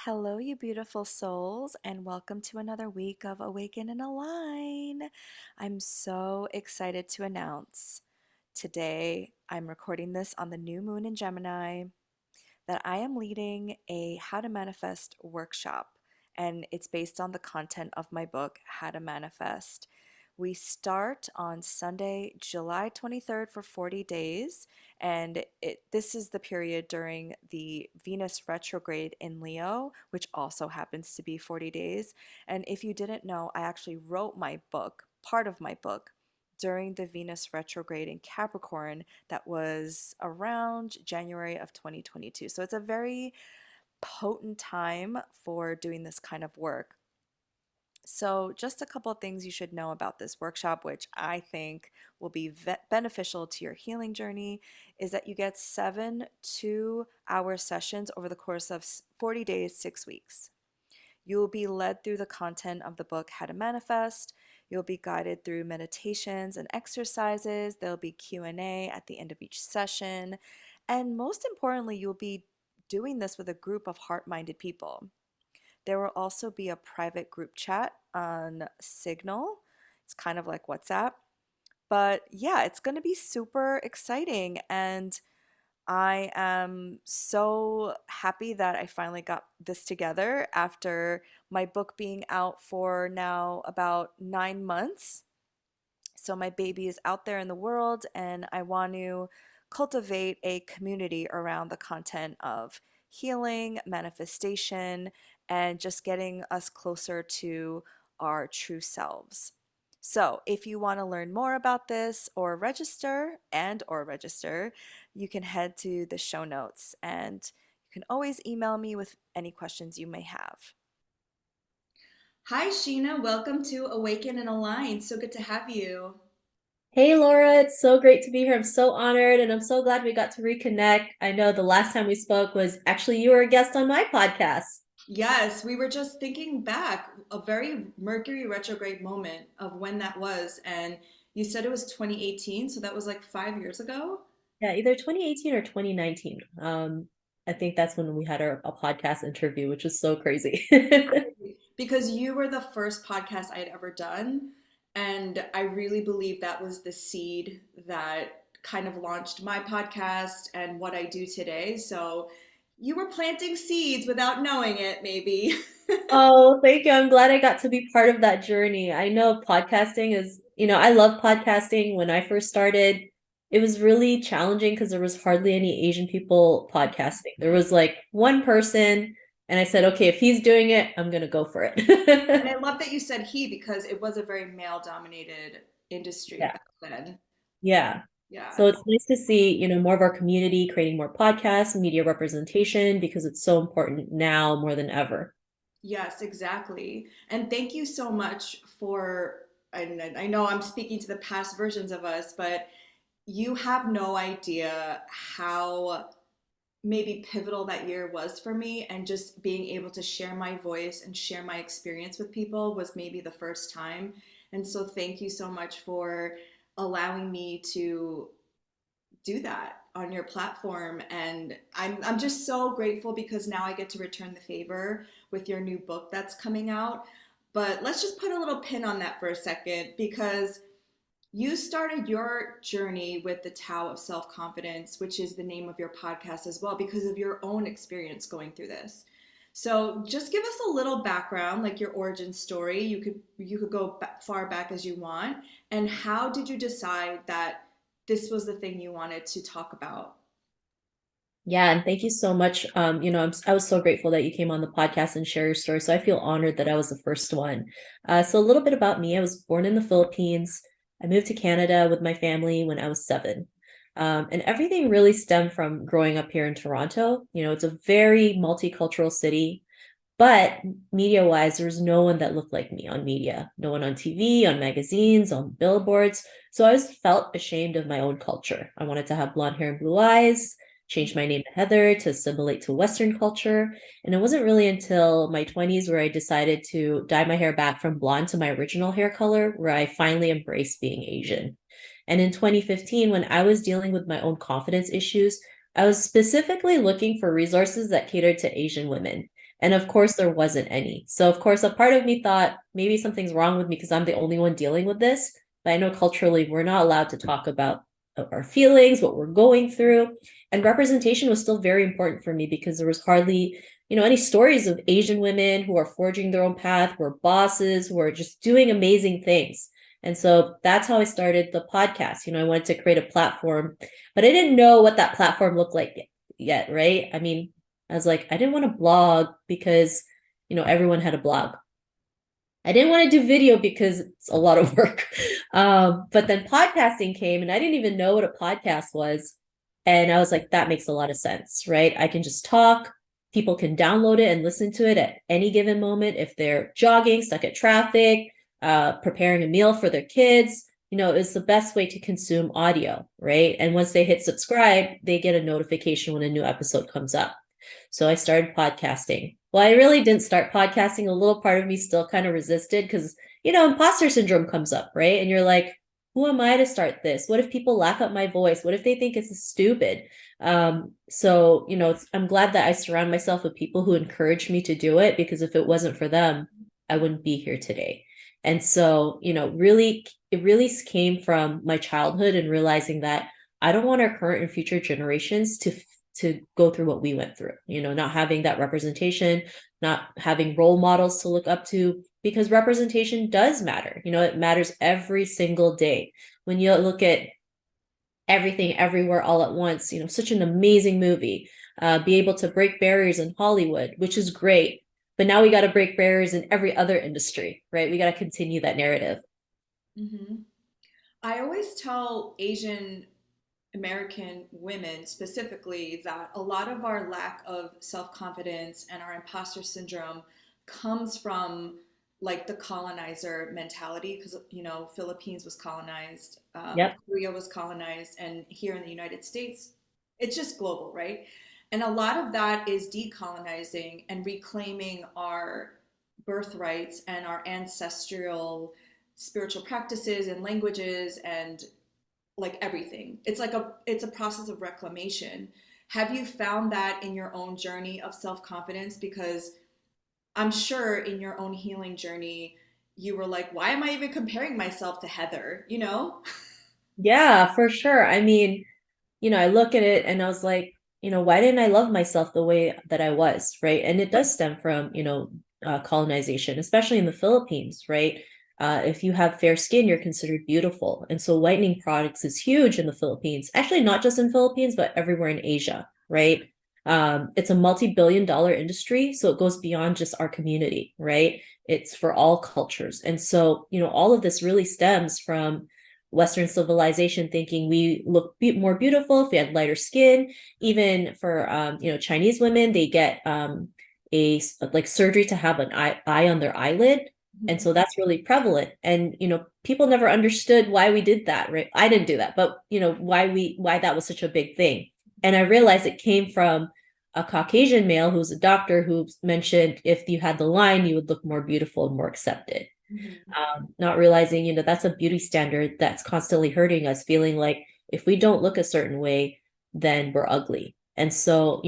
Hello, you beautiful souls, and welcome to another week of Awaken and Align. I'm so excited to announce today, I'm recording this on the new moon in Gemini, that I am leading a How to Manifest workshop, and it's based on the content of my book, How to Manifest. We start on Sunday, July 23rd for 40 days, and this is the period during the Venus retrograde in Leo, which also happens to be 40 days. And if you didn't know, I actually wrote my book, part of my book, during the Venus retrograde in Capricorn that was around January of 2022. So it's a very potent time for doing this kind of work. So, just a couple of things you should know about this workshop, which I think will be beneficial to your healing journey, is that you get 7 2-hour sessions over the course of 40 days, 6 weeks. You will be led through the content of the book, How to Manifest. You'll be guided through meditations and exercises. There'll be Q&A at the end of each session. And most importantly, you'll be doing this with a group of heart-minded people. There will also be a private group chat on Signal. It's kind of like WhatsApp. But yeah, it's going to be super exciting. And I am so happy that I finally got this together after my book being out for now about 9 months. So my baby is out there in the world, and I want to cultivate a community around the content of healing, manifestation, and just getting us closer to our true selves. So, if you want to learn more about this or register, you can head to the show notes and you can always email me with any questions you may have. Hi, Sheena. Welcome to Awaken and Align. So good to have you. Hey Laura, it's so great to be here. I'm so honored and I'm so glad we got to reconnect. I know the last time we spoke was actually you were a guest on my podcast. Yes, we were just thinking back, a very Mercury retrograde moment of when that was. And you said it was 2018, so that was like 5 years ago. Yeah, either 2018 or 2019. I think that's when we had a podcast interview, which was so crazy. Because you were the first podcast I had ever done. And I really believe that was the seed that kind of launched my podcast and what I do today. So you were planting seeds without knowing it, maybe. Oh, thank you. I'm glad I got to be part of that journey. I know podcasting is, I love podcasting. When I first started, it was really challenging because there was hardly any Asian people podcasting. There was like one person, and I said, okay, if he's doing it, I'm gonna go for And it. I love that you said he because it was a very male dominated industry Yeah. back then. Yeah. Yeah. So it's nice to see, more of our community creating more podcasts, media representation, because it's so important now more than ever. Yes, exactly. And thank you so much for, and I know I'm speaking to the past versions of us, but you have no idea how maybe pivotal that year was for me. And just being able to share my voice and share my experience with people was maybe the first time. And so thank you so much for allowing me to do that on your platform. And I'm just so grateful because now I get to return the favor with your new book that's coming out. But let's just put a little pin on that for a second because you started your journey with the Tao of Self Confidence, which is the name of your podcast as well, because of your own experience going through this. So just give us a little background, like your origin story. You could go far back as you want. And how did you decide that this was the thing you wanted to talk about? Yeah, and thank you so much. I was so grateful that you came on the podcast and share your story. So I feel honored that I was the first one. So a little bit about me. I was born in the Philippines. I moved to Canada with my family when I was 7. And everything really stemmed from growing up here in Toronto. It's a very multicultural city. But media wise, there was no one that looked like me on media, no one on TV, on magazines, on billboards. So I always felt ashamed of my own culture. I wanted to have blonde hair and blue eyes, changed my name to Heather to assimilate to Western culture. And it wasn't really until my 20s where I decided to dye my hair back from blonde to my original hair color, where I finally embraced being Asian. And in 2015, when I was dealing with my own confidence issues, I was specifically looking for resources that catered to Asian women. And of course, there wasn't any. So, of course, a part of me thought maybe something's wrong with me because I'm the only one dealing with this. But I know culturally, we're not allowed to talk about our feelings, what we're going through. And representation was still very important for me because there was hardly, any stories of Asian women who are forging their own path, who are bosses, who are just doing amazing things. And so that's how I started the podcast. I wanted to create a platform, but I didn't know what that platform looked like yet, right? I mean, I was like, I didn't want to blog because, everyone had a blog. I didn't want to do video because it's a lot of work. But then podcasting came and I didn't even know what a podcast was. And I was like, that makes a lot of sense, right? I can just talk. People can download it and listen to it at any given moment if they're jogging, stuck at traffic, preparing a meal for their kids. It's the best way to consume audio, right? And once they hit subscribe, they get a notification when a new episode comes up. So I started podcasting. Well, I really didn't start podcasting. A little part of me still kind of resisted because, imposter syndrome comes up, right? And you're like, who am I to start this? What if people laugh at my voice? What if they think it's stupid? So, I'm glad that I surround myself with people who encourage me to do it because if it wasn't for them, I wouldn't be here today. And so, really, it really came from my childhood and realizing that I don't want our current and future generations to go through what we went through, not having that representation, not having role models to look up to, because representation does matter. It matters every single day. When you look at Everything Everywhere All at Once, such an amazing movie, be able to break barriers in Hollywood, which is great. But now we got to break barriers in every other industry, right? We got to continue that narrative. Hmm. I always tell Asian American women specifically that a lot of our lack of self confidence and our imposter syndrome comes from like the colonizer mentality because Philippines was colonized, Yep. Korea was colonized, and here in the United States it's just global, right? And a lot of that is decolonizing and reclaiming our birthrights and our ancestral spiritual practices and languages and like everything. It's a process of reclamation. Have you found that in your own journey of self-confidence? Because I'm sure in your own healing journey, you were like, why am I even comparing myself to Heather? You know? Yeah, for sure. I mean, I look at it and I was like, why didn't I love myself the way that I was, right? And it does stem from, colonization, especially in the Philippines, right? If you have fair skin, you're considered beautiful. And so whitening products is huge in the Philippines. Actually, not just in Philippines, but everywhere in Asia, right? It's a multi-billion dollar industry, so it goes beyond just our community, right? It's for all cultures. And so, all of this really stems from Western civilization thinking we look more beautiful if we had lighter skin. Even for Chinese women, they get a like surgery to have an eye on their eyelid, and so that's really prevalent. And people never understood why we did that, right? I didn't do that, but why that was such a big thing. And I realized it came from a Caucasian male who's a doctor who mentioned if you had the line, you would look more beautiful and more accepted. Mm-hmm. Not realizing, that's a beauty standard that's constantly hurting us, feeling like if we don't look a certain way, then we're ugly. And so,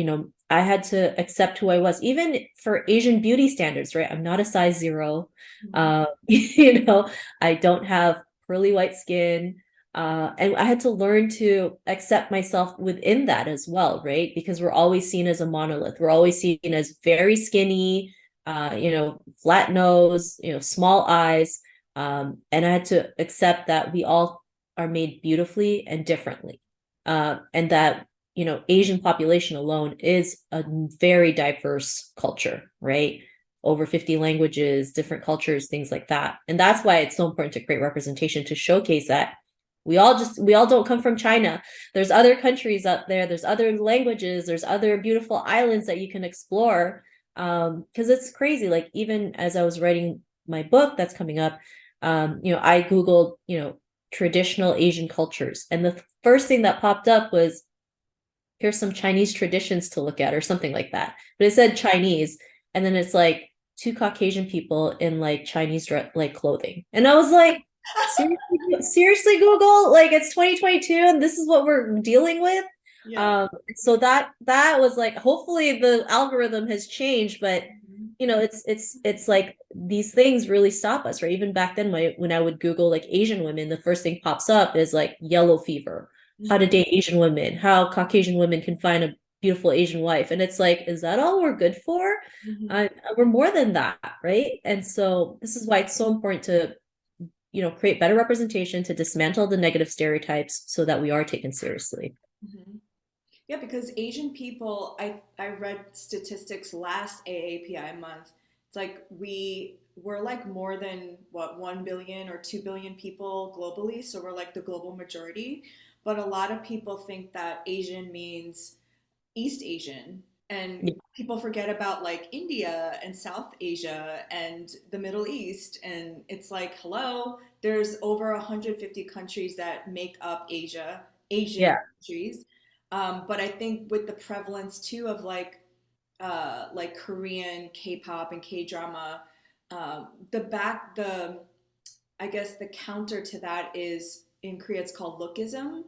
I had to accept who I was, even for Asian beauty standards, right? I'm not a size 0. Mm-hmm. I don't have pearly white skin. And I had to learn to accept myself within that as well, right? Because we're always seen as a monolith. We're always seen as very skinny, flat nose, small eyes. And I had to accept that we all are made beautifully and differently. And that, Asian population alone is a very diverse culture, right? Over 50 languages, different cultures, things like that. And that's why it's so important to create representation to showcase that we all don't come from China. There's other countries out there, there's other languages, there's other beautiful islands that you can explore. Because it's crazy. Like even as I was writing my book that's coming up, I Googled, traditional Asian cultures. And the first thing that popped up was here's some Chinese traditions to look at or something like that. But it said Chinese. And then it's like two Caucasian people in like Chinese like clothing. And I was like, seriously, Google, like it's 2022 and this is what we're dealing with. Yeah. So that was like hopefully the algorithm has changed, but it's like these things really stop us, right? Even back then, when I would Google like Asian women, the first thing pops up is like yellow fever, how to Mhm. date Asian women, how Caucasian women can find a beautiful Asian wife. And it's like, is that all we're good for? Mhm. We're more than that, right? And so this is why it's so important to, create better representation, to dismantle the negative stereotypes so that we are taken seriously. Mhm. Yeah, because Asian people, I read statistics last AAPI month. It's like we're like more than what 1 billion or 2 billion people globally, so we're like the global majority. But a lot of people think that Asian means East Asian, and Yeah. people forget about like India and South Asia and the Middle East. And it's like, hello, there's over 150 countries that make up Asian Yeah. countries. But I think with the prevalence too of like Korean K-pop and K-drama, the I guess the counter to that is in Korea it's called lookism.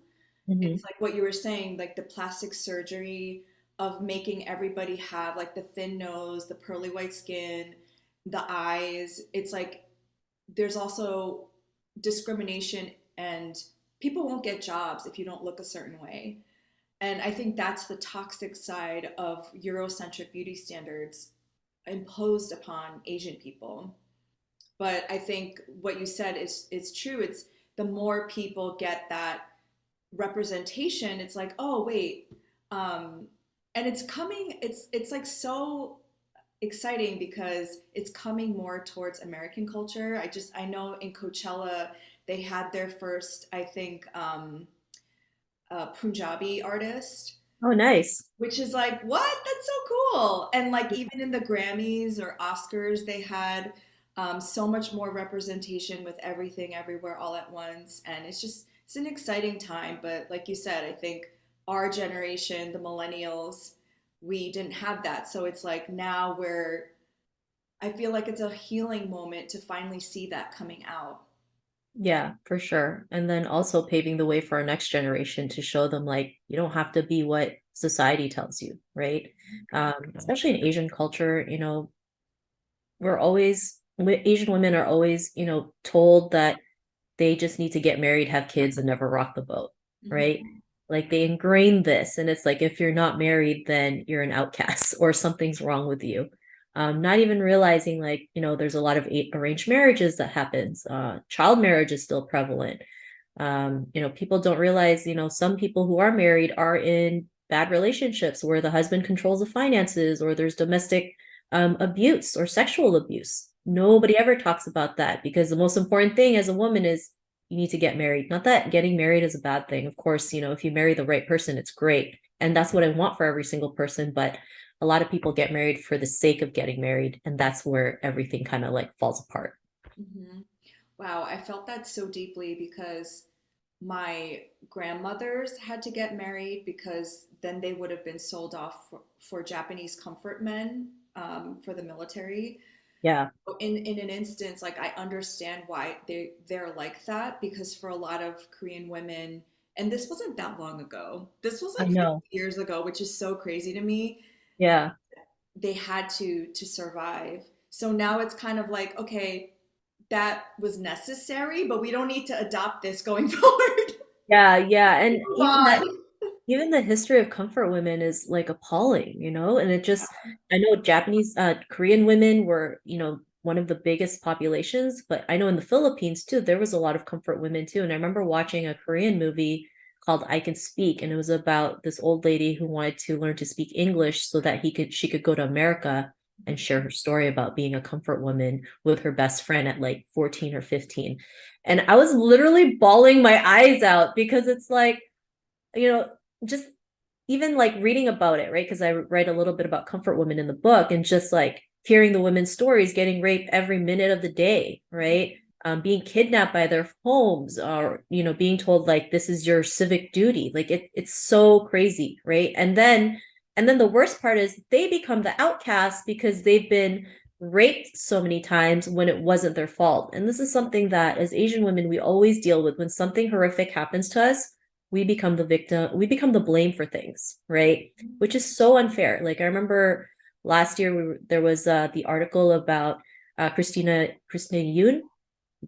Hmm. It's like what you were saying, like the plastic surgery of making everybody have like the thin nose, the pearly white skin, the eyes. It's like there's also discrimination, and people won't get jobs if you don't look a certain way. And I think that's the toxic side of Eurocentric beauty standards imposed upon Asian people. But I think what you said is true. It's the more people get that representation, it's like, oh wait, um, and it's coming. It's like so exciting because it's coming more towards American culture. I know in Coachella they had their first, I think, Punjabi artist, Oh, nice. which is like, what? That's so cool. And like even in the Grammys or Oscars, they had so much more representation with everything everywhere all at once. And it's an exciting time. But like you said, I think our generation, the millennials, we didn't have that. So it's like now I feel like it's a healing moment to finally see that coming out. Yeah, for sure. And then also paving the way for our next generation to show them like you don't have to be what society tells you, right? Especially in Asian culture, Asian women are always, told that they just need to get married, have kids, and never rock the boat, right? Mhm. Like they ingrain this, and it's like if you're not married, then you're an outcast or something's wrong with you. Not even realizing like, there's a lot of arranged marriages that happens. Child marriage is still prevalent. People don't realize, some people who are married are in bad relationships where the husband controls the finances or there's domestic abuse or sexual abuse. Nobody ever talks about that because the most important thing as a woman is you need to get married. Not that getting married is a bad thing. Of course, if you marry the right person, it's great. And that's what I want for every single person. But a lot of people get married for the sake of getting married. And that's where everything kind of like falls apart. Mhm. Wow, I felt that so deeply because my grandmothers had to get married because then they would have been sold off for Japanese comfort men for the military. Yeah, In an instance, like I understand why they're like that because for a lot of Korean women, and this wasn't that long ago. This was I like 50 know. years ago, which is so crazy to me. Yeah. They had to survive. So now it's kind of like, okay, that was necessary, but we don't need to adopt this going forward. Yeah, yeah. And Move even that, on. even the history of comfort women is like appalling, and it just, I know Korean women were, one of the biggest populations, but I know in the Philippines too, there was a lot of comfort women too. And I remember watching a Korean movie called I Can Speak, and it was about this old lady who wanted to learn to speak English so that she could go to America and share her story about being a comfort woman with her best friend at like 14 or 15. And I was literally bawling my eyes out because it's like, you know, just even like reading about it, right? Because I write a little bit about comfort women in the book and just like hearing the women's stories, getting raped every minute of the day, right? Being kidnapped by their homes or, being told like, this is your civic duty. Like it's so crazy, right? And then the worst part is they become the outcasts because they've been raped so many times when it wasn't their fault. And this is something that as Asian women, we always deal with when something horrific happens to us, we become the victim, we become the blame for things, right? Which is so unfair. Like I remember last year there was the article about Christina Yoon,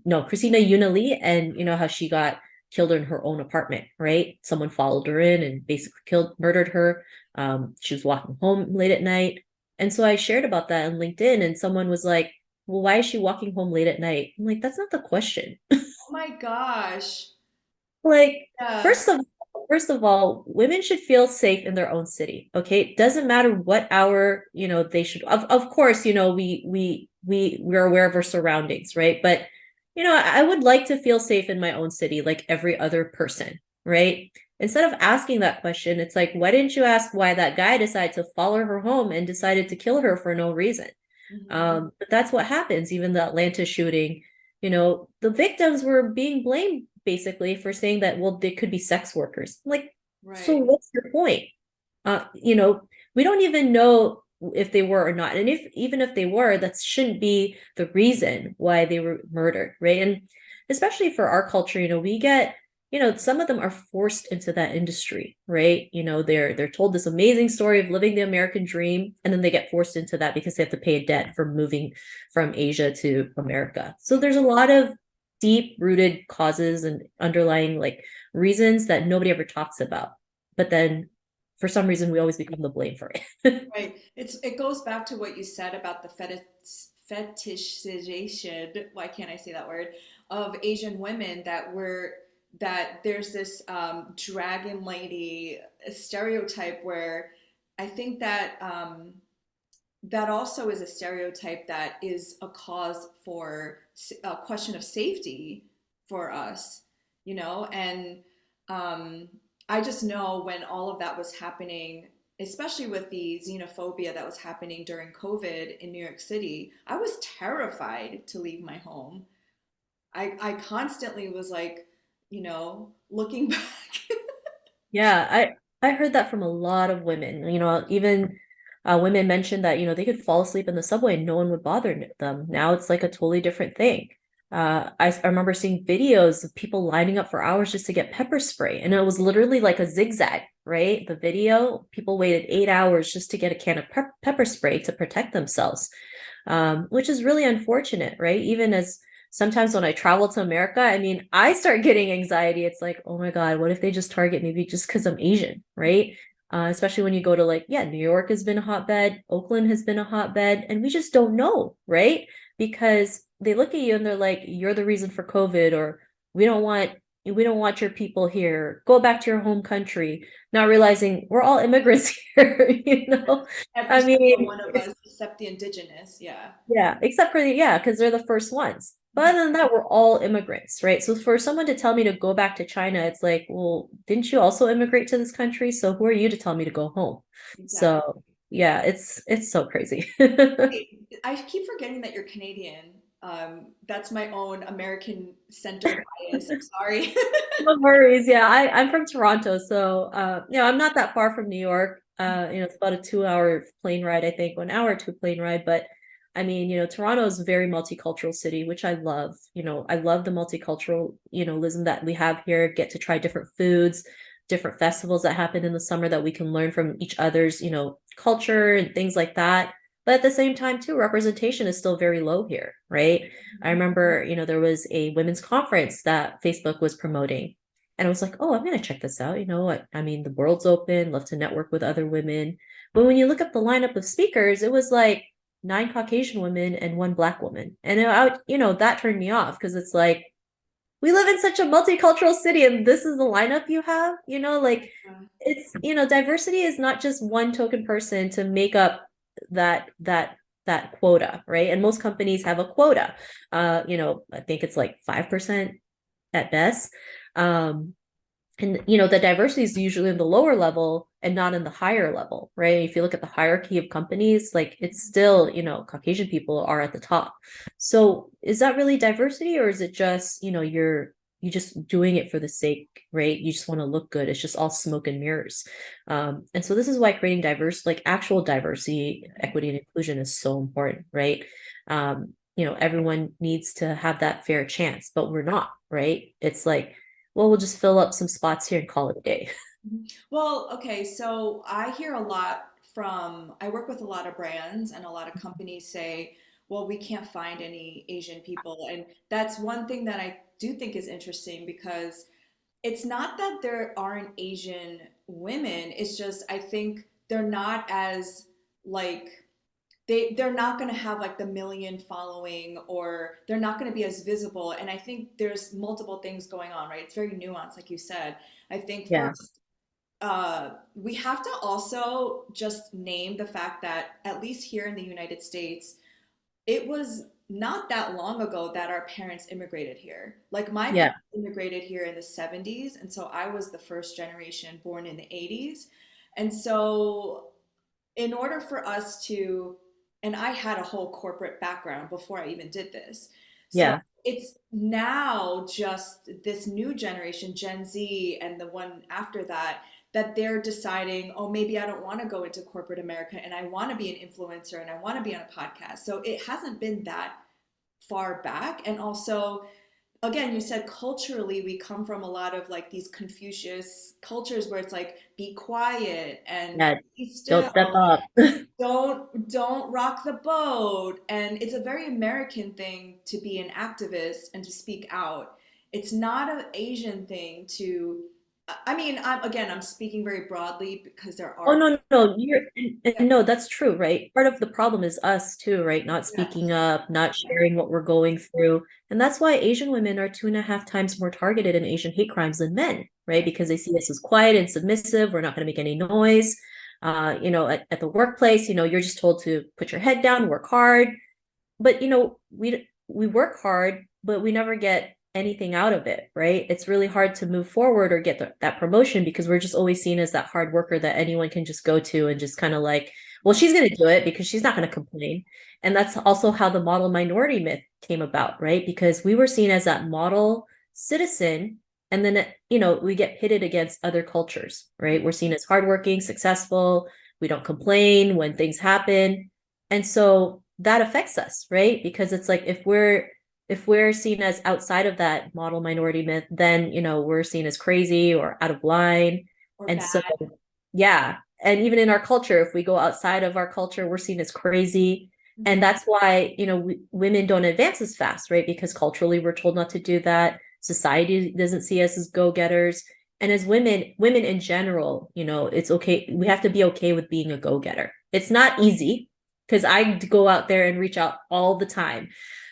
no, Christina Yuna Lee, and you know how she got killed in her own apartment, right? Someone followed her in and basically murdered her. She was walking home late at night. And so I shared about that on LinkedIn, and someone was like, well, why is she walking home late at night? I'm like, that's not the question. Oh my gosh. Like, Yeah. first of all, women should feel safe in their own city. Okay. It doesn't matter what hour, they should of course, we're aware of our surroundings, right? But I would like to feel safe in my own city, like every other person, right? Instead of asking that question, it's like, why didn't you ask why that guy decided to follow her home and decided to kill her for no reason? Mhm. But that's what happens. Even the Atlanta shooting, the victims were being blamed basically for saying that, well, they could be sex workers. Like, so Right. what's your point? Uh, you know, we don't even know if they were or not. And if even if they were, that shouldn't be the reason why they were murdered, right? And especially for our culture, we get, some of them are forced into that industry, right? They're told this amazing story of living the American dream, and then they get forced into that because they have to pay a debt for moving from Asia to America. So there's a lot of deep rooted causes and underlying like reasons that nobody ever talks about. But then for some reason we always become the blame for it. Right. It goes back to what you said about the fetishization, why can't I say that word, of Asian women that there's this dragon lady stereotype where I think that that also is a stereotype that is a cause for a question of safety for us, and um, I just know when all of that was happening, especially with the xenophobia that was happening during COVID in New York City, I was terrified to leave my home. I constantly was like, looking back. Yeah, I heard that from a lot of women. Even women mentioned that they could fall asleep in the subway and no one would bother them. Now it's like a totally different thing. I remember seeing videos of people lining up for hours just to get pepper spray, and it was literally like a zigzag, right? The video, people waited 8 hours just to get a can of pepper spray to protect themselves, which is really unfortunate, right? Even as sometimes when I travel to America, I mean, I start getting anxiety. It's like, oh my God, what if they just target me just because I'm Asian, right? Especially when you go to like, yeah, New York has been a hotbed, Oakland has been a hotbed, and we just don't know, right? Because they look at you and they're like, you're the reason for COVID, or we don't want your people here. Go back to your home country, not realizing we're all immigrants here. Every I single mean, one of us, except the indigenous, yeah. yeah, except for yeah, because they're the first ones. But other than that, we're all immigrants, right? So for someone to tell me to go back to China, it's like, well, didn't you also immigrate to this country? So who are you to tell me to go home? Exactly. So yeah, it's so crazy. Hey, I keep forgetting that you're Canadian. That's my own American centered bias. I'm sorry. No worries. Yeah, I'm from Toronto, so I'm not that far from New York. It's about a 2 hour plane ride, I think, 1 hour or two plane ride. But I mean, Toronto is a very multicultural city, which I love. I love the multiculturalism that we have here. Get to try different foods, different festivals that happen in the summer that we can learn from each other's, culture and things like that. But at the same time, too, representation is still very low here, right? I remember, there was a women's conference that Facebook was promoting. And I was like, oh, I'm going to check this out. I mean, the world's open, love to network with other women. But when you look up the lineup of speakers, it was like 9 Caucasian women and one Black woman. And that turned me off because it's like, we live in such a multicultural city and this is the lineup you have, like diversity is not just one token person to make up that quota, right? And most companies have a quota. I think it's like 5% at best. Um, and the diversity is usually in the lower level and not in the higher level, right? If you look at the hierarchy of companies, like it's still, Caucasian people are at the top. So is that really diversity, or is it just, you just doing it for the sake, right? You just want to look good. It's just all smoke and mirrors. And so this is why creating like actual diversity, equity, and inclusion is so important, right? Everyone needs to have that fair chance, but we're not, right? It's like, well, we'll just fill up some spots here and call it a day. Well, okay, so I hear a lot from, I work with a lot of brands, and a lot of companies say, well, we can't find any Asian people. And that's one thing that I do think is interesting, because it's not that there aren't Asian women. It's just, I think they're not as like, they're not going to have like the million following, or they're not going to be as visible. And I think there's multiple things going on, right? It's very nuanced, like you said. I think Yeah. first, we have to also just name the fact that, at least here in the United States, it was not that long ago that our parents immigrated here. Like, my Yeah. parents immigrated here in the 70s, and so I was the first generation born in the 80s. And so, in order for us to, and I had a whole corporate background before I even did this. So Yeah. it's now just this new generation, Gen Z, and the one after that, that they're deciding, oh, maybe I don't want to go into corporate America, and I want to be an influencer, and I want to be on a podcast. So it hasn't been that far back. And also, again, you said culturally, we come from a lot of like these Confucius cultures where it's like, be quiet and Yeah. be Don't still, step up. don't rock the boat. And it's a very American thing to be an activist and to speak out. It's not an Asian thing to, I mean, I'm speaking very broadly, because there Oh are, no, no, you're yeah, and no, that's true, right? Part of the problem is us too, right? Not speaking yes, up, not sharing what we're going through. And that's why Asian women are 2.5 times more targeted in Asian hate crimes than men, right? Because they see us as quiet and submissive. We're not going to make any noise. At the workplace, you're just told to put your head down, work hard. But we work hard, but we never get anything out of it, right? It's really hard to move forward or get that promotion because we're just always seen as that hard worker that anyone can just go to and just kind of like, well, she's going to do it because she's not going to complain. And that's also how the model minority myth came about, right? Because we were seen as that model citizen, and then we get pitted against other cultures, right? We're seen as hardworking, successful. We don't complain when things happen, and so that affects us, right? Because it's like if we're seen as outside of that model minority myth, then we're seen as crazy or out of line. or And so bad. yeah, and even in our culture, if we go outside of our culture, we're seen as crazy. And Mhm. that's why women don't advance as fast, right? Because culturally we're told not to do that. Society doesn't see us as go-getters. And as women in general, it's okay, we have to be okay with being a go-getter. It's not easy because I go out there and reach out all the time.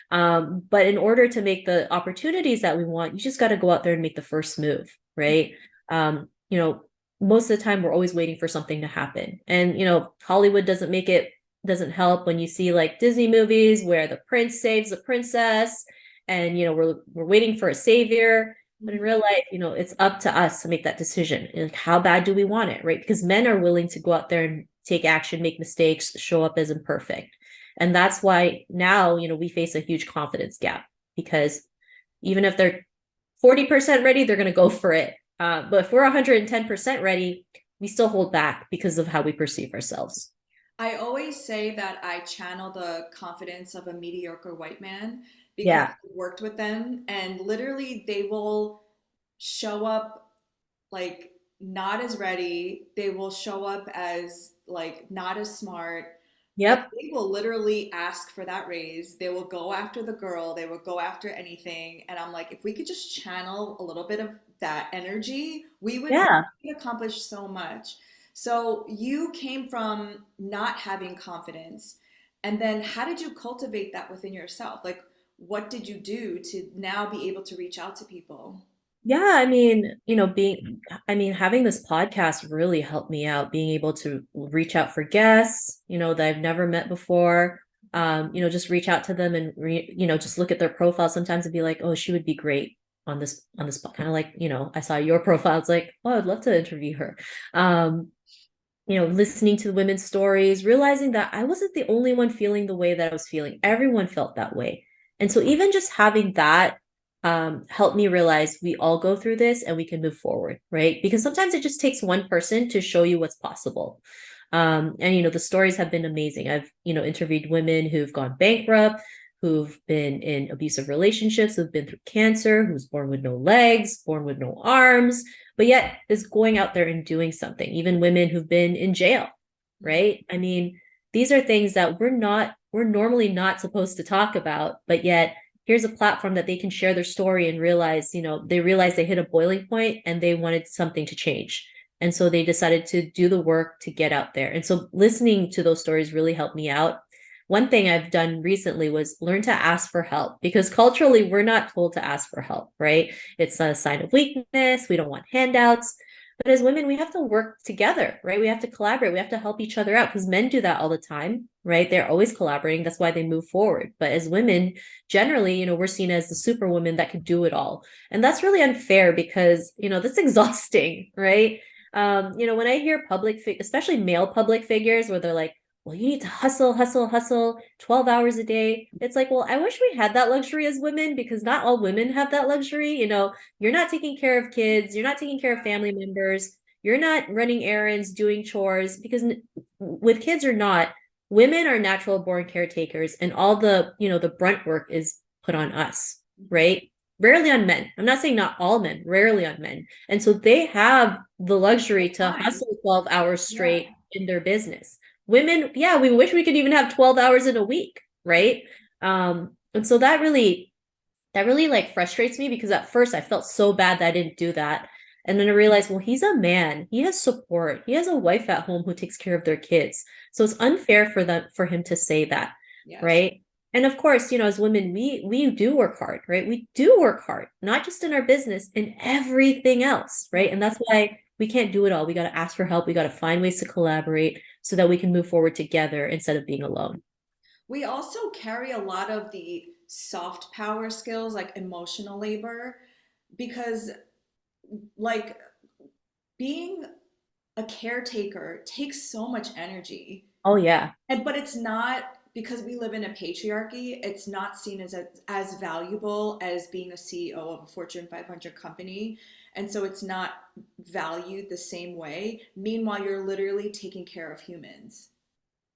But in order to make the opportunities that we want, you just got to go out there and make the first move, right? Um, you know, Most of the time we're always waiting for something to happen. And, Hollywood doesn't help when you see like Disney movies where the prince saves the princess and, we're waiting for a savior. But in Mhm. real life, it's up to us to make that decision. Like, how bad do we want it, right? Because men are willing to go out there and take action, make mistakes, show up as imperfect. And that's why now, we face a huge confidence gap because even if they're 40% ready, they're going to go for it. But if we're 110% ready, we still hold back because of how we perceive ourselves. I always say that I channel the confidence of a mediocre white man, because Yeah. I worked with them, and literally they will show up like not as ready. They will show up as like not as smart, and Yep. they will literally ask for that raise. They will go after the girl. They will go after anything. And I'm like, if we could just channel a little bit of that energy, Yeah. we would accomplish so much. So you came from not having confidence. And then how did you cultivate that within yourself? Like, what did you do to now be able to reach out to people? Yeah, having this podcast really helped me out, being able to reach out for guests, that I've never met before. Just reach out to them and just look at their profile sometimes and be like, oh, she would be great on this kind of like, I saw your profile. It's like, oh, I'd love to interview her. Um, Listening to the women's stories, realizing that I wasn't the only one feeling the way that I was feeling. Everyone felt that way. And so even just having that helped me realize we all go through this and we can move forward, right? Because sometimes it just takes one person to show you what's possible. And the stories have been amazing. I've interviewed women who've gone bankrupt, who've been in abusive relationships, who've been through cancer, who's born with no legs, born with no arms, but yet is going out there and doing something. Even women who've been in jail, Mhm. right? I mean, these are things that we're normally not supposed to talk about, but yet here's a platform that they can share their story and realize, they realize they hit a boiling point and they wanted something to change. And so they decided to do the work to get out there. And so listening to those stories really helped me out. One thing I've done recently was learn to ask for help because culturally we're not told to ask for help, right? It's a sign of weakness. We don't want handouts. But as women, we have to work together, right? We have to collaborate. We have to help each other out because men do that all the time, right? They're always collaborating. That's why they move forward. But as women, generally, we're seen as the superwoman that could do it all. And that's really unfair because, that's exhausting, right? When I hear especially male public figures where they're like, well, you need to hustle, hustle, hustle 12 hours a day. It's like, well, I wish we had that luxury as women because not all women have that luxury. You're not taking care of kids, you're not taking care of family members, you're not running errands, doing chores because with kids or not, women are natural born caretakers and all the brunt work is put on us, Mhm. right? Rarely on men. I'm not saying not all men, rarely on men. And so they have the luxury to Fine. hustle 12 hours Yeah. straight in their business. Women, yeah, we wish we could even have 12 hours in a week, right? And so that really like frustrates me because at first I felt so bad that I didn't do that. And then I realized, well, he's a man. He has support. He has a wife at home who takes care of their kids. So it's unfair for him to say that, Yes. right? And of course, as women, we do work hard, right? We do work hard, not just in our business, in everything else, right? And that's why we can't do it all. We got to ask for help. We got to find ways to collaborate so that we can move forward together instead of being alone. We also carry a lot of the soft power skills, like emotional labor, because like being a caretaker takes so much energy. Oh yeah. But it's not because we live in a patriarchy, it's not seen as valuable as being a CEO of a Fortune 500 company. And so it's not valued the same way. Meanwhile, you're literally taking care of humans,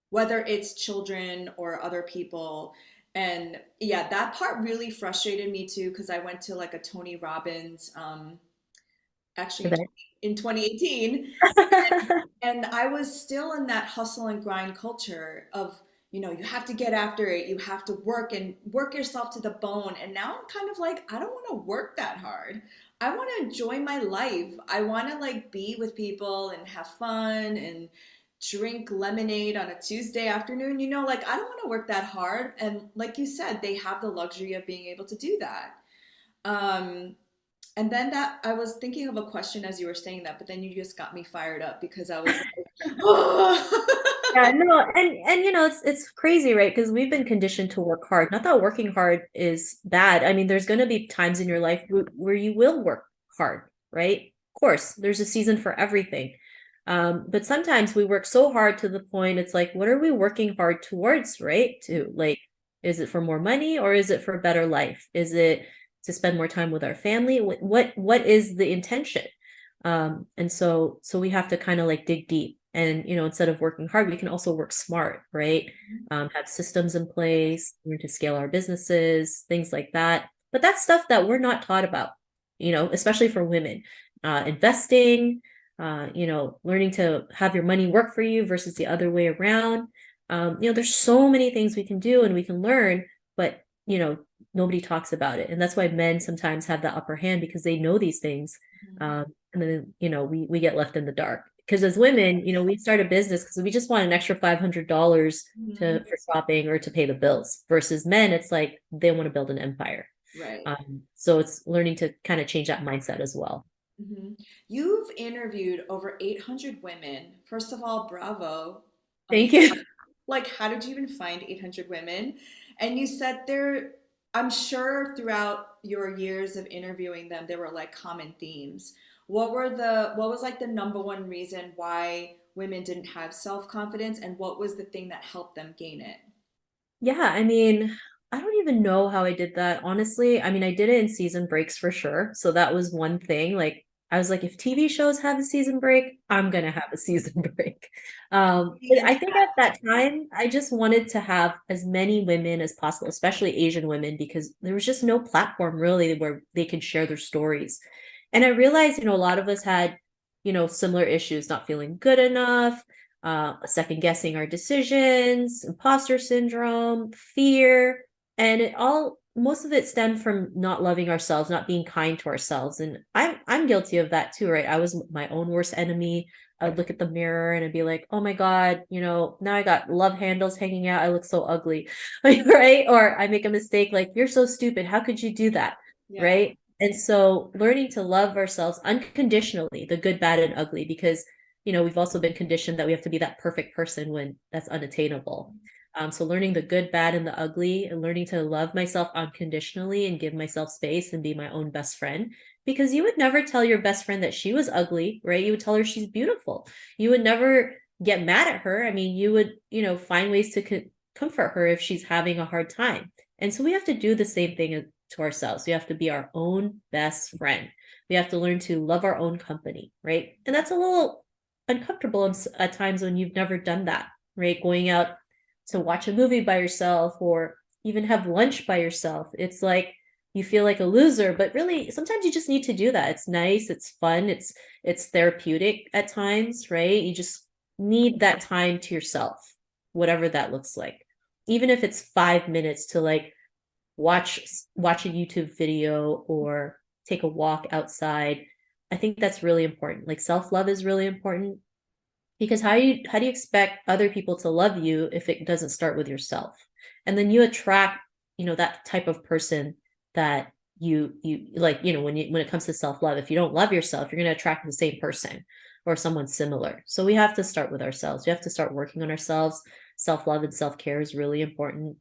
whether it's children or other people. And yeah, that part really frustrated me too because I went to like a Tony Robbins actually in 2018, and I was still in that hustle and grind culture of, you have to get after it, you have to work and work yourself to the bone. And now I'm kind of like, I don't want to work that hard. I want to enjoy my life. I want to like be with people and have fun and drink lemonade on a Tuesday afternoon. Like I don't want to work that hard. And like you said, they have the luxury of being able to do that. Um, and then that I was thinking of a question as you were saying that, but then you just got me fired up because I was like, oh. Yeah, no, and it's crazy, right? Because we've been conditioned to work hard. Not that working hard is bad. I mean, there's going to be times in your life where you will work hard, right? Of course, there's a season for everything. But sometimes we work so hard to the point it's like, what are we working hard towards, right? To like, is it for more money or is it for a better life? Is it to spend more time with our family? What is the intention? And so we have to kind of like dig deep. And instead of working hard, we can also work smart, right? Have systems in place, learn to scale our businesses, things like that. But that's stuff that we're not taught about, especially for women. Investing, learning to have your money work for you versus the other way around. There's so many things we can do and we can learn, but nobody talks about it. And that's why men sometimes have the upper hand because they know these things. Mhm. Um, and then we get left in the dark because as women we start a business because we just want an extra $500 Mhm. to for shopping or to pay the bills versus men it's like they want to build an empire. Right. So it's learning to kind of change that mindset as well. Mhm. You've interviewed over 800 women. First of all, bravo. Thank you. Like, how did you even find 800 women? And you said there, I'm sure throughout your years of interviewing them, there were like common themes. What was like the number one reason why women didn't have self-confidence, and what was the thing that helped them gain it? Yeah, I mean, I don't even know how I did that, honestly. I mean, I did it in season breaks for sure. So that was one thing. Like, I was like, if TV shows have a season break, I'm gonna have a season break. Being But into I think at that time, I just wanted to have as many women as possible, especially Asian women, because there was just no platform really where they could share their stories. And I realized, a lot of us had, similar issues, not feeling good enough, second guessing our decisions, imposter syndrome, fear, and most of it stemmed from not loving ourselves, not being kind to ourselves. And I'm guilty of that too, right? I was my own worst enemy. I'd look at the mirror and I'd be like, oh my God, now I got love handles hanging out. I look so ugly, right? Or I make a mistake, like, you're so stupid. How could you do that? Yeah. Right. And so learning to love ourselves unconditionally, the good, bad, and ugly, because we've also been conditioned that we have to be that perfect person when that's unattainable. So learning the good, bad, and the ugly, and learning to love myself unconditionally and give myself space and be my own best friend. Because you would never tell your best friend that she was ugly, right? You would tell her she's beautiful. You would never get mad at her. I mean, you would, find ways to comfort her if she's having a hard time. And so we have to do the same thing to ourselves. We have to be our own best friend. We have to learn to love our own company, right? And that's a little uncomfortable at times when you've never done that, right? Going out to watch a movie by yourself or even have lunch by yourself. It's like you feel like a loser, but really sometimes you just need to do that. It's nice, it's fun, it's therapeutic at times, right? You just need that time to yourself, whatever that looks like. Even if it's 5 minutes to like watch a YouTube video or take a walk outside. I think that's really important. Like self-love is really important because how do you expect other people to love you if it doesn't start with yourself? And then you attract, that type of person that you like, when it comes to self-love, if you don't love yourself, you're going to attract the same person or someone similar. So we have to start with ourselves. We have to start working on ourselves. Self-love and self-care is really important.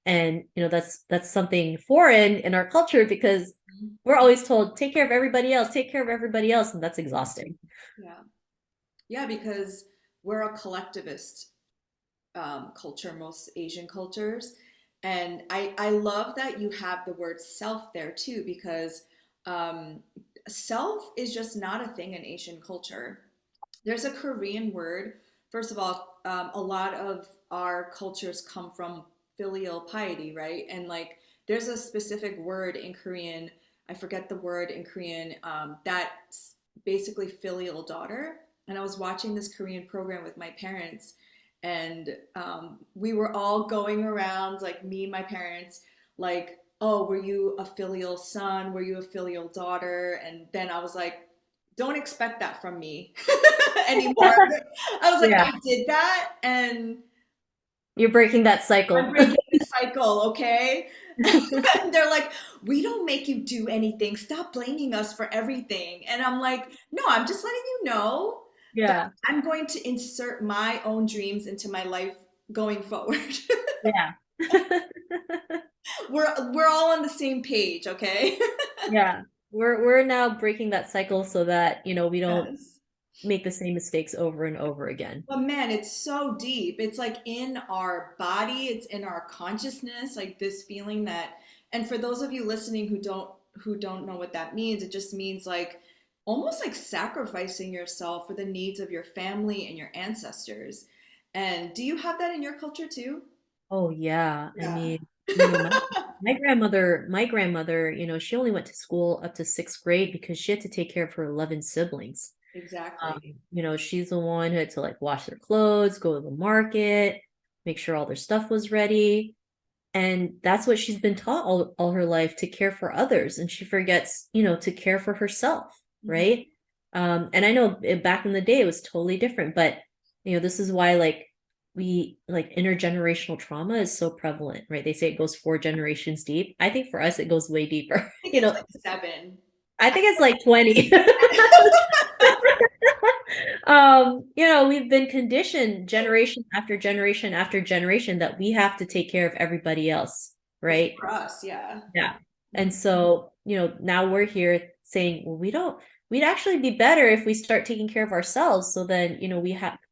And that's something foreign in our culture because we're always told take care of everybody else, take care of everybody else, and that's exhausting. Yeah. Yeah, because we're a collectivist culture, most Asian cultures. And I love that you have the word self there too, because um, self is just not a thing in Asian culture. There's a Korean word. First of all, a lot of our cultures come from filial piety, right? And like, there's a specific word in Korean. I forget the word in Korean. That's basically filial daughter. And I was watching this Korean program with my parents, and we were all going around, like me, my parents, like, oh, were you a filial son? Were you a filial daughter? And then I was like, don't expect that from me anymore. I was like, Yeah, I did that and you're breaking that I'm cycle. breaking the cycle, okay? And they're like, we don't make you do anything. Stop blaming us for everything. And I'm like, no, I'm just letting you know that Yeah. I'm going to insert my own dreams into my life going forward. Yeah. We're all on the same page, okay? Yeah. We're now breaking that cycle so that, we don't Yes. make the same mistakes over and over again. But man, it's so deep. It's like in our body, it's in our consciousness, like this feeling that, and for those of you listening who don't know what that means, it just means like almost like sacrificing yourself for the needs of your family and your ancestors. And do you have that in your culture too? Oh yeah. I Yeah. mean, my grandmother, she only went to school up to sixth grade because she had to take care of her 11 siblings. Exactly. She's the one who had to like wash their clothes, go to the market, make sure all their stuff was ready. And that's what she's been taught all her life, to care for others. And she forgets, to care for herself, Mhm. right? And I know back in the day it was totally different, but this is why like we like intergenerational trauma is so prevalent, right? They say it goes 4 generations deep. I think for us it goes way deeper. I think it's like 7. I think it's like 20. We've been conditioned generation after generation after generation that we have to take care of everybody else, right? Before us, yeah. Yeah. And so, now we're here saying, well, we'd actually be better if we start taking care of ourselves. So then,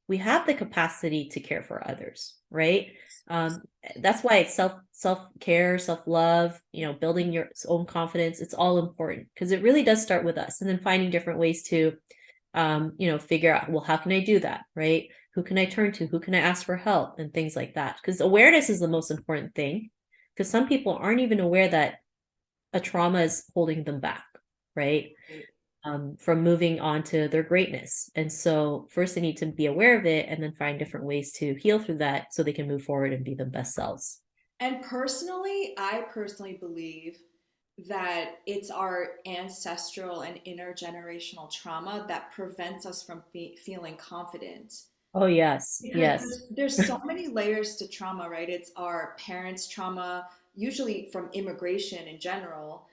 we have the capacity to care for others, right? Um, that's why it's self-care, self-love, building your own confidence, it's all important because it really does start with us and then finding different ways to figure out, well, how can I do that, right? Who can I turn to? Who can I ask for help and things like that? Because awareness is the most important thing because some people aren't even aware that a trauma is holding them back, right? from moving on to their greatness. And so first they need to be aware of it and then find different ways to heal through that so they can move forward and be their best selves. And personally, I personally believe that it's our ancestral and intergenerational trauma that prevents us from feeling confident. Oh, yes. Because Yes. there's so many layers to trauma, right? It's our parents' trauma, usually from immigration in general,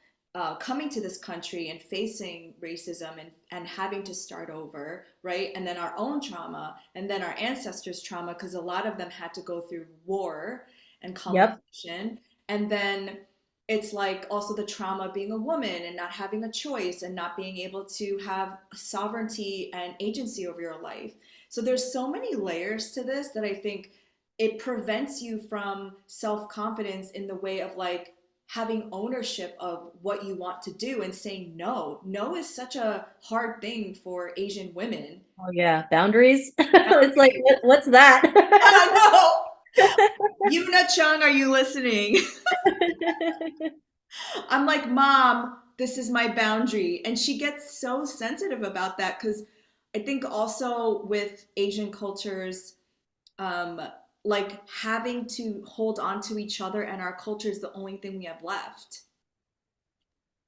coming to this country and facing racism and having to start over, right? And then our own trauma, and then our ancestors' trauma, because a lot of them had to go through war and Yep. colonization. And then it's like also the trauma of being a woman and not having a choice and not being able to have sovereignty and agency over your life. So there's so many layers to this that I think it prevents you from self-confidence in the way of like having ownership of what you want to do and saying no. No is such a hard thing for Asian women. Oh, yeah. Boundaries. It's like, what's I that? know. Yuna Chung, are you listening? I'm like, Mom, this is my boundary. And she gets so sensitive about that because I think also with Asian cultures, um, like having to hold on to each other and our culture is the only thing we have left.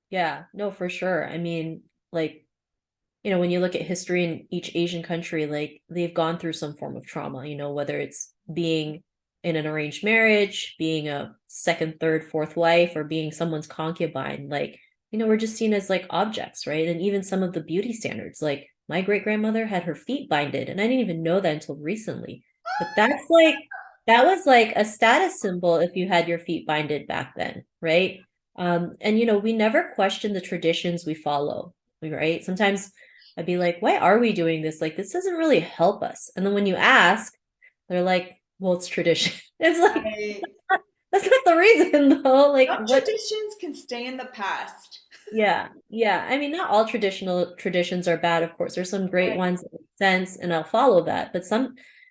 Yeah, no, for sure. I mean, like, when you look at history in each Asian country, like they've gone through some form of trauma, whether it's being in an arranged marriage, being a second, third, fourth wife, or being someone's concubine. Like, we're just seen as like objects, right? And even some of the beauty standards, like my great grandmother had her feet binded, and I didn't even know that until recently. But that was like a status symbol if you had your feet binded back then, right? And we never question the traditions we follow, right? Sometimes I'd be like, why are we doing this? Like, this doesn't really help us. And then when you ask, they're like, well, it's tradition. It's like, Right. that's not the reason though. Like, Some what? traditions can stay in the past. Yeah. Yeah. I mean, not all traditional traditions are bad, of course. There's some great Right. ones that make sense, and I'll follow that. But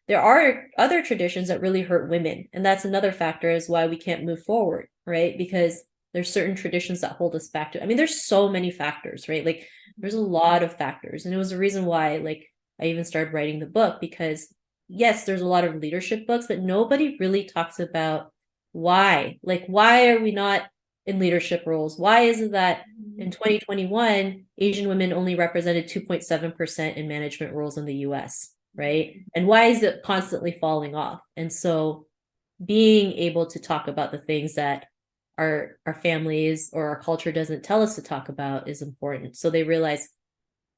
there are other traditions that really hurt women. And that's another factor is why we can't move forward, right? Because there's certain traditions that hold us back to, I mean, there's so many factors, right? Like, there's a lot of factors. And it was a reason why, like, I even started writing the book because, yes, there's a lot of leadership books, but nobody really talks about why. Like, why are we not in leadership roles? Why is it that in 2021, Asian women only represented 2.7% in management roles in the US, right? And why is it constantly falling off? And so being able to talk about the things that our families or our culture doesn't tell us to talk about is important. So they realize,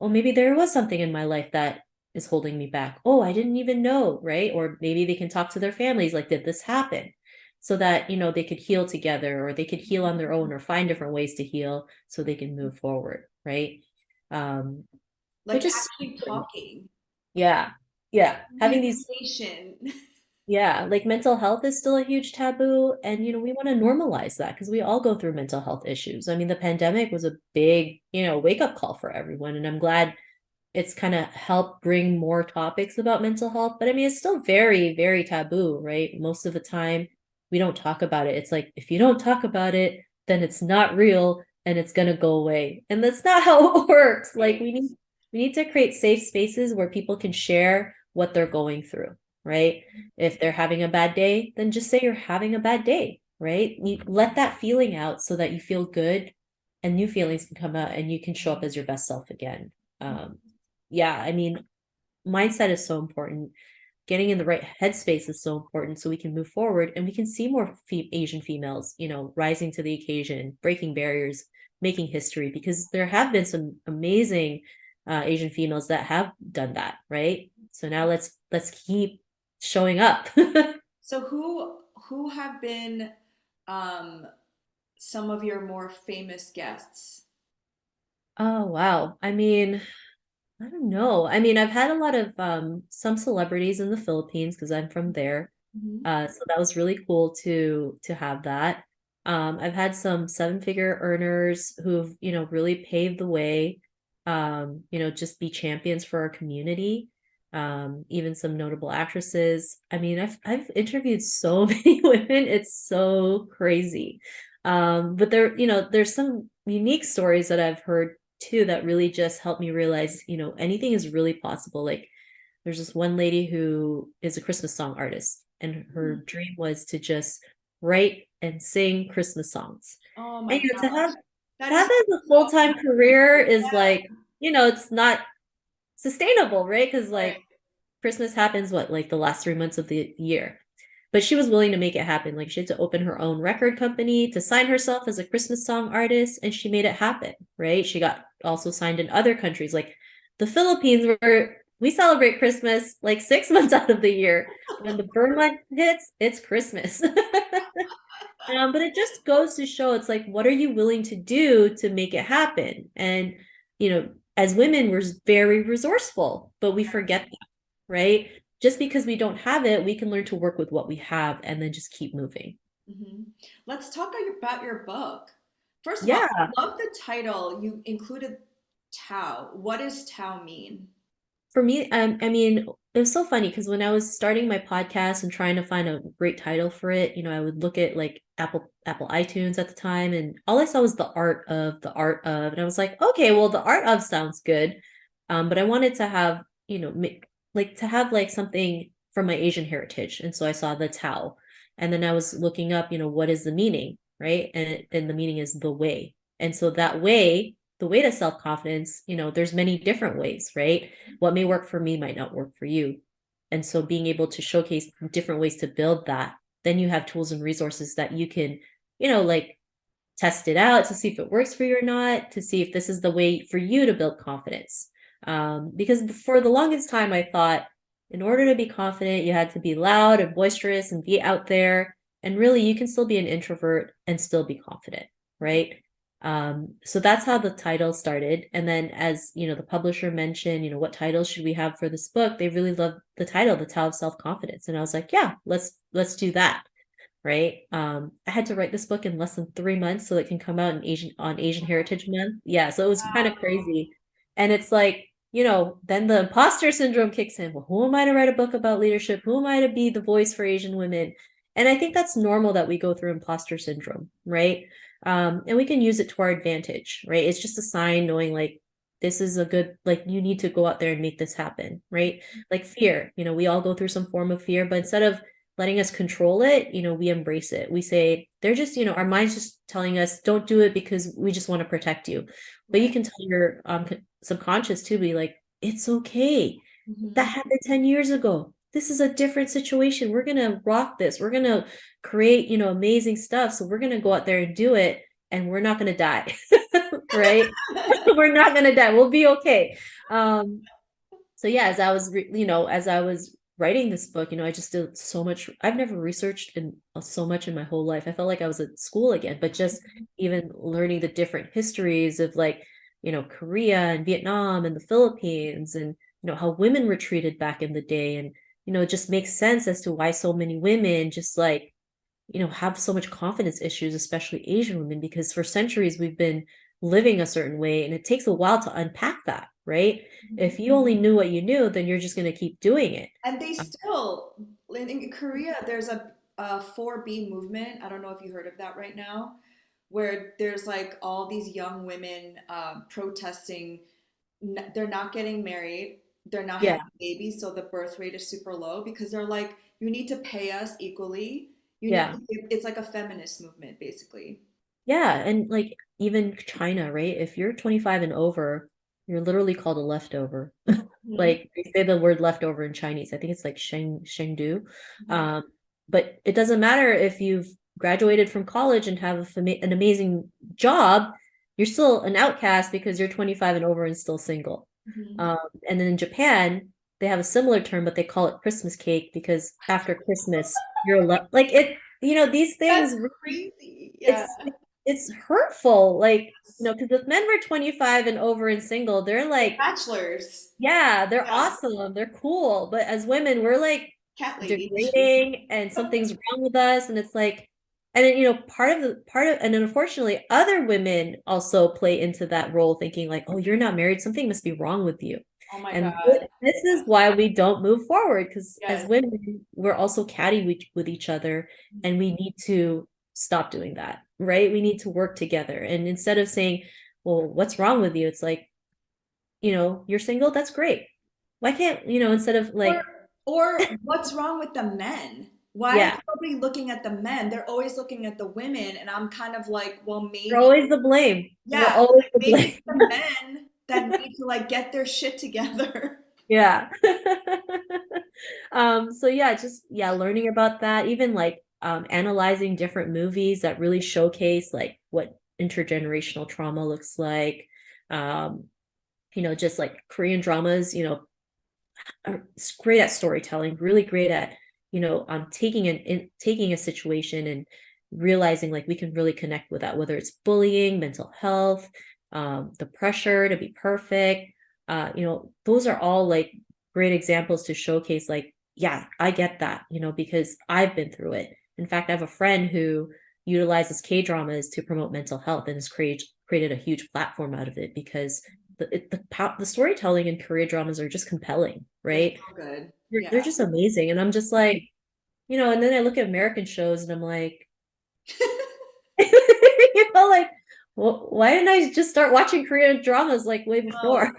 oh, maybe there was something in my life that is holding me back. Oh, I didn't even know, right? Or maybe they can talk to their families like, did this happen? So that, they could heal together or they could heal on their own or find different ways to heal so they can move forward, right? Um, Like which is actually talking, yeah, yeah. Having these communication. Yeah, like mental health is still a huge taboo. And, we want to normalize that because we all go through mental health issues. I mean, the pandemic was a big, wake up call for everyone. And I'm glad it's kind of helped bring more topics about mental health. But I mean, it's still very, very taboo, right? Most of the time, we don't talk about it. It's like, if you don't talk about it, then it's not real and it's going to go away. And that's not how it works. Like, Right. we need to create safe spaces where people can share what they're going through, right? If they're having a bad day, then just say you're having a bad day, right? You let that feeling out so that you feel good and new feelings can come out and you can show up as your best self again. Um, yeah, I mean, mindset is so important. Getting in the right headspace is so important so we can move forward and we can see more Asian females, rising to the occasion, breaking barriers, making history, because there have been some amazing Asian females that have done that, right? So now let's keep showing up. So who have been um, some of your more famous guests? Oh, wow. I mean, I don't know. I mean, I've had a lot of some celebrities in the Philippines because I'm from there. Mhm. So that was really cool to have that. I've had some seven-figure earners who've, really paved the way, just be champions for our community. Even some notable actresses. I mean, I've interviewed so many women, it's so crazy. But there's some unique stories that I've heard too that really just helped me realize, anything is really possible. Like there's this one lady who is a Christmas song artist, and her Hmm. dream was to just write and sing Christmas songs. Oh my And to have gosh. That that is as a so full-time career is yeah, like, it's not sustainable, right? Because right. like Christmas happens what, like the last 3 months of the year. But she was willing to make it happen. Like she had to open her own record company to sign herself as a Christmas song artist, and she made it happen, right? She got also signed in other countries, like the Philippines, where we celebrate Christmas like 6 months out of the year. When the burn month hits, it's Christmas. But it just goes to show it's like, what are you willing to do to make it happen? And, as women, we're very resourceful, but we forget that, right? Just because we don't have it, we can learn to work with what we have and then just keep moving. Hmm. Let's talk about your book. First of all, Yeah. I love the title. You included Tao. What does Tao mean? For me, I mean, it was so funny because when I was starting my podcast and trying to find a great title for it, I would look at like Apple iTunes at the time, and all I saw was the art of, and I was like, okay, well, the art of sounds good, but I wanted to have, like to have like something from my Asian heritage, and so I saw the Tao, and then I was looking up, what is the meaning, right? And the meaning is the way, and so that way, the way to self confidence, there's many different ways, right? What may work for me might not work for you. And so being able to showcase different ways to build that, then you have tools and resources that you can, like test it out to see if it works for you or not, to see if this is the way for you to build confidence. Because for the longest time, I thought in order to be confident, you had to be loud and boisterous and be out there. And really, you can still be an introvert and still be confident, right? So that's how the title started. And then, as the publisher mentioned, what titles should we have for this book? They really loved the title, The Tao of Self-Confidence. And I was like, yeah, let's do that, right? I had to write this book in less than 3 months so it can come out in Asian Heritage Month. Yeah, so it was kind of Wow. crazy. And it's like, then the imposter syndrome kicks in. Well, who am I to write a book about leadership? Who am I to be the voice for Asian women? And I think that's normal that we go through imposter syndrome, right? And we can use it to our advantage, right? It's just a sign knowing like this is a good, like you need to go out there and make this happen, right? Like fear, we all go through some form of fear, but instead of letting us control it, we embrace it. We say, they're just, our mind's just telling us, don't do it because we just want to protect you. But you Right. can tell your subconscious to be like, it's okay. That Hmm. happened 10 years ago. This is a different situation. We're going to rock this. We're going to create, amazing stuff. So we're going to go out there and do it, and we're not going to die. Right? We're not going to die. We'll be okay. Um, so yeah, as I was writing this book, I just did so much. I've never researched in so much in my whole life. I felt like I was at school again, but just even learning the different histories of like, Korea and Vietnam and the Philippines, and how women were treated back in the day, and it just makes sense as to why so many women just like, have so much confidence issues, especially Asian women, because for centuries we've been living a certain way, and it takes a while to unpack that, right? If you only knew what you knew, then you're just going to keep doing it. And they still, in Korea, there's a 4B movement. I don't know if you heard of that right now, where there's like all these young women protesting. They're not getting married, they're not Yeah, having babies, so the birth rate is super low because they're like, you need to pay us equally. You need yeah, to give, it's like a feminist movement, basically. yeah. And like even China, right? If you're 25 and over, you're literally called a leftover. Mhm. Like they say the word leftover in Chinese. I think it's like shengdu. Mhm. Um, but it doesn't matter if you've graduated from college and have an amazing job, you're still an outcast because you're 25 and over and still single. Mhm. Um, and then in Japan, they have a similar term, but they call it Christmas cake because after Christmas, like it, these That's things, crazy. Yeah. it's it's hurtful. Like, because if men were 25 and over and single, they're like, Bachelors. yeah, they're Yeah. awesome. They're cool. But as women, we're like Cat lady. degrading and something's wrong with us. And it's like, and then, and then unfortunately, other women also play into that role thinking like, oh, you're not married. Something must be wrong with you. Oh my And God. this is why we don't move forward, because as Yes. women, we're also catty with each other, and we need to stop doing that, right? We need to work together. And instead of saying, well, what's wrong with you? It's like, you're single, that's great. Why can't, instead of Or like, or what's wrong with the men? Why is yeah, nobody looking at the men? They're always looking at the women, and I'm kind of like, well, we're maybe, always the blame. We're yeah, always the maybe blame. it's the men that need to like get their shit together. Yeah. So yeah, just yeah, learning about that, even like analyzing different movies that really showcase like what intergenerational trauma looks like. Um, just like Korean dramas, are great at storytelling, really great at, taking a situation and realizing like we can really connect with that, whether it's bullying, mental health, the pressure to be perfect. Those are all like great examples to showcase like, yeah, I get that, because I've been through it. In fact, I have a friend who utilizes K dramas to promote mental health and has created a huge platform out of it because the storytelling in Korean dramas are just compelling, They're right? so good. They're Yeah. just amazing. And I'm just like, and then I look at American shows and I'm like, like, well, why didn't I just start watching Korean dramas like way No, before?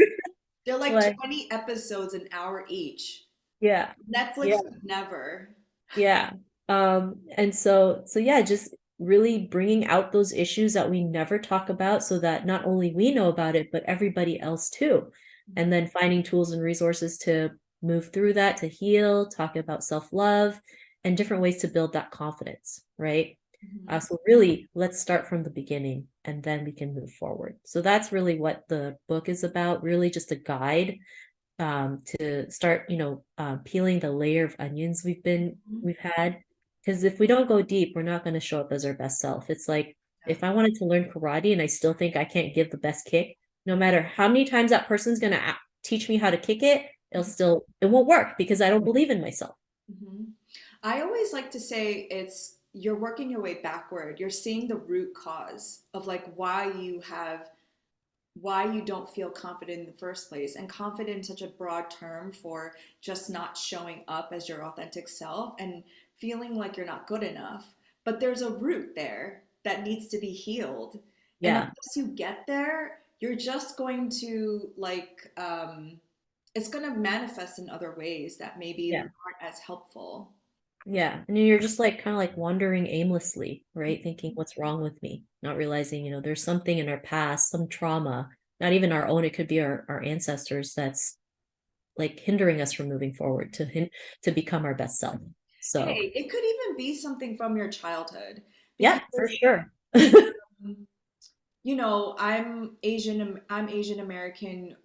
they're like Like, 20 episodes an hour each. yeah, yeah, Netflix could never. yeah. And so yeah, just really bringing out those issues that we never talk about so that not only we know about it, but everybody else too. And then finding tools and resources to move through that, to heal, talk about self-love and different ways to build that confidence, right? Mhm. So really, let's start from the beginning and then we can move forward. So that's really what the book is about, really just a guide to start, peeling the layer of onions Mhm. we've had. Because if we don't go deep, we're not going to show up as our best self. It's like Yeah. if I wanted to learn karate and I still think I can't give the best kick, no matter how many times that person's going to teach me how to kick it, it won't work because I don't believe in myself. Mhm. I always like to say it's you're working your way backward. You're seeing the root cause of like why you don't feel confident in the first place. And confident is such a broad term for just not showing up as your authentic self and feeling like you're not good enough. But there's a root there that needs to be healed. And Yeah. unless you get there, you're just going to it's going to manifest in other ways that maybe Yeah. aren't as helpful. Yeah. And you're just like kind of like wandering aimlessly, right? Thinking, what's wrong with me? Not realizing, there's something in our past, some trauma, not even our own, it could be our ancestors that's like hindering us from moving forward to become our best self. So Hey, it could even be something from your childhood yeah, for because sure. I'm Asian American,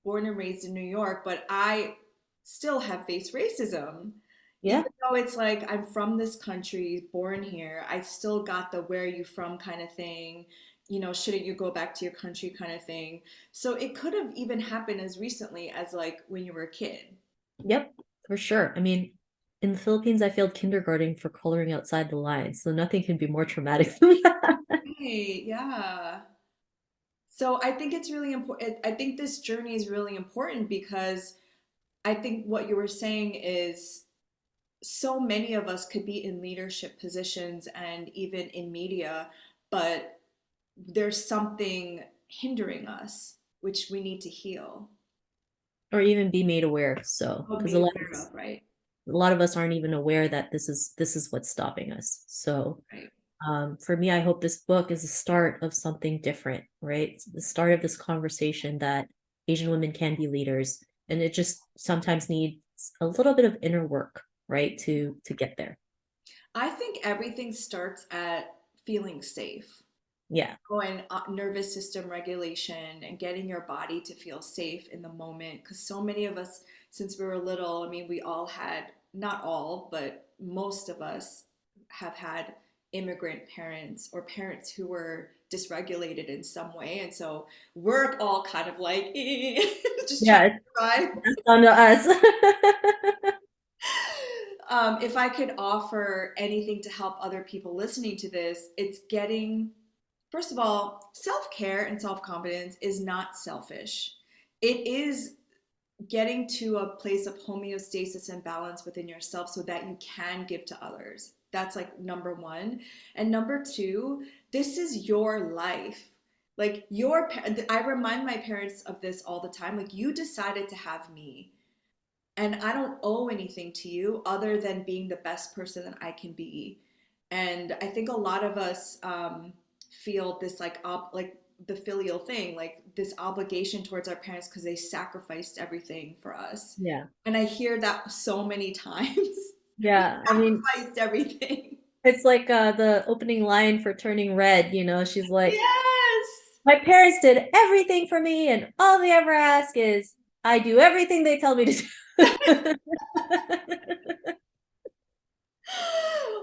born and raised in New York, but I still have faced racism. Yeah. Even though it's like I'm from this country, born here, I still got the where are you from kind of thing. Shouldn't you go back to your country kind of thing. So it could have even happened as recently as like when you were a kid. Yep, for sure. I mean, in the Philippines, I failed kindergarten for coloring outside the lines, so nothing can be more traumatic than that. Hey, yeah. So I think it's really important. I think this journey is really important because I think what you were saying is so many of us could be in leadership positions and even in media, but there's something hindering us, which we need to heal Or even be made aware. So, or because be aware of, right? a lot of us aren't even aware that this is what's stopping us. So, Right. for me, I hope this book is the start of something different, right? It's the start of this conversation that Asian women can be leaders, and it just sometimes needs a little bit of inner work, right, to get there. I think everything starts at feeling safe. Yeah, And nervous system regulation and getting your body to feel safe in the moment. Because so many of us, since we were little, I mean, we all had, not all, but most of us have had immigrant parents or parents who were dysregulated in some way. And so we're all kind of like, just trying yeah, to survive. it's on to us. If I could offer anything to help other people listening to this, it's getting, first of all, self care and self confidence is not selfish. It is getting to a place of homeostasis and balance within yourself so that you can give to others. That's like number one. And number two, this is your life. Like I remind my parents of this all the time. Like you decided to have me, and I don't owe anything to you other than being the best person that I can be. And I think a lot of us feel this like the filial thing, like this obligation towards our parents because they sacrificed everything for us. Yeah. And I hear that so many times. We Yeah. I mean, sacrificed everything. it's like the opening line for Turning Red, she's like, Yes. my parents did everything for me, and all they ever ask is I do everything they tell me to do.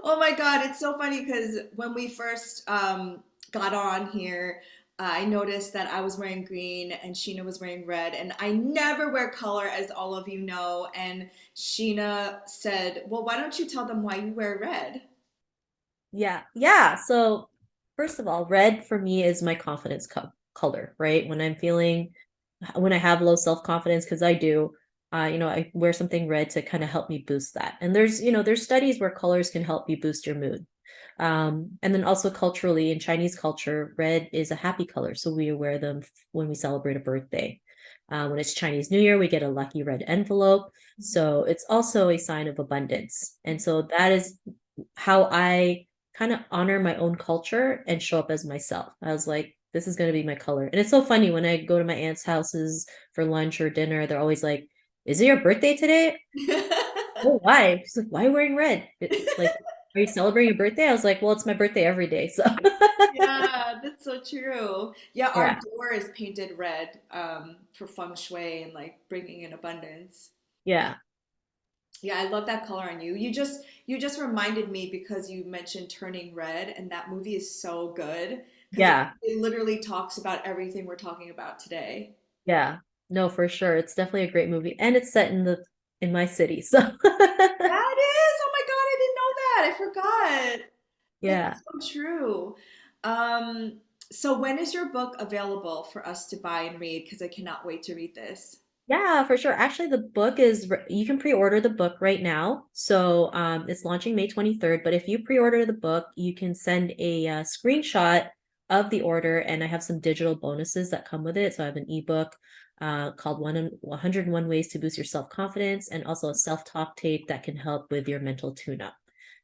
Oh my God, it's so funny because when we first got on here, I noticed that I was wearing green and Sheena was wearing red, and I never wear color, as all of you know. And Sheena said, "Well, why don't you tell them why you wear red?" Yeah. Yeah. So, first of all, red for me is my confidence color, right? When I have low self-confidence, because I do, I wear something red to kind of help me boost that. And there's studies where colors can help you boost your mood. And then also culturally, in Chinese culture, red is a happy color. So we wear them when we celebrate a birthday. When it's Chinese New Year, we get a lucky red envelope. So it's also a sign of abundance. And so that is how I kind of honor my own culture and show up as myself. I was like, this is going to be my color. And it's so funny when I go to my aunt's houses for lunch or dinner, they're always like, is it your birthday today? Oh, why? She's like, why are you wearing red? Like, are you celebrating your birthday? I was like, well, it's my birthday every day. So, Yeah, that's so true. Yeah, our yeah, door is painted red for feng shui and like bringing in abundance. yeah, Yeah, I love that color on you. You just reminded me because you mentioned Turning Red, and that movie is so good because yeah, it literally talks about everything we're talking about today. yeah. No, for sure. It's definitely a great movie. And it's set in my city. So, That is, oh my God, I didn't know that. I forgot. yeah. That's so true. Um, so when is your book available for us to buy and read? Because I cannot wait to read this. Yeah, for sure. Actually, the book is you can pre-order the book right now. So it's launching May 23rd. But if you pre-order the book, you can send a screenshot of the order, and I have some digital bonuses that come with it. So I have an ebook called 101 Ways to Boost Your Self-Confidence, and also a self-talk tape that can help with your mental tune-up.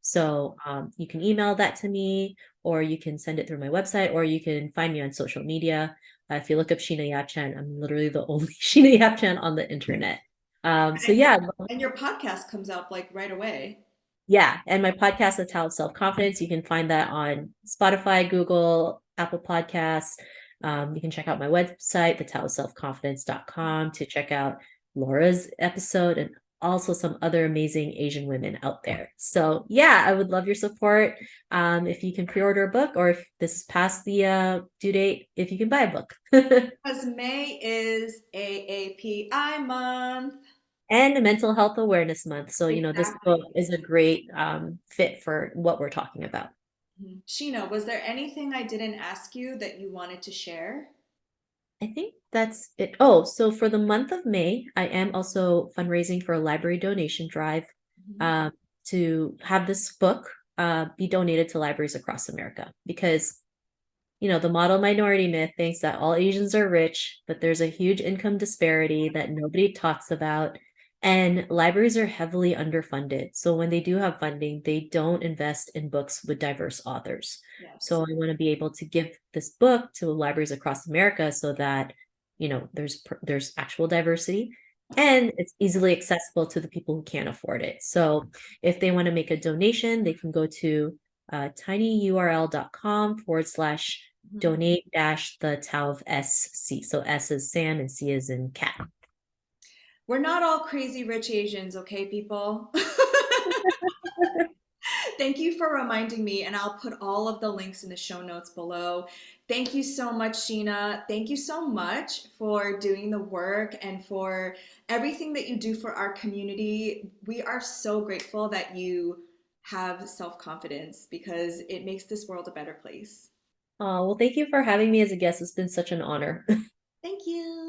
So you can email that to me, or you can send it through my website, or you can find me on social media. If you look up Sheena Yapchan, I'm literally the only Sheena Yapchan on the internet. So And, yeah, and your podcast comes out like right away. yeah. And my podcast, The Tao of Self-Confidence, you can find that on Spotify, Google, Apple Podcasts. You can check out my website, thetaoofselfconfidence.com, to check out Laura's episode and also some other amazing Asian women out there. So yeah, I would love your support. If you can pre-order a book, or if this is past the due date, if you can buy a book. Because May is AAPI month. And Mental Health Awareness Month. So, this book Exactly. is a great fit for what we're talking about. Mhm. Sheena, was there anything I didn't ask you that you wanted to share? I think that's it. Oh, so for the month of May, I am also fundraising for a library donation drive Mhm. um, to have this book be donated to libraries across America, because the model minority myth thinks that all Asians are rich, but there's a huge income disparity that nobody talks about. And libraries are heavily underfunded. So when they do have funding, they don't invest in books with diverse authors. So Yes. I want to be able to give this book to libraries across America so that, there's actual diversity, and it's easily accessible to the people who can't afford it. So if they want to make a donation, they can go to tinyurl.com/ Mhm. donate dash the Tau of SC. So S is Sam and C is in cat. We're not all crazy rich Asians, okay, people? Thank you for reminding me, and I'll put all of the links in the show notes below. Thank you so much, Sheena. Thank you so much for doing the work and for everything that you do for our community. We are so grateful that you have self confidence because it makes this world a better place. Oh, well, thank you for having me as a guest. It's been such an honor. Thank you.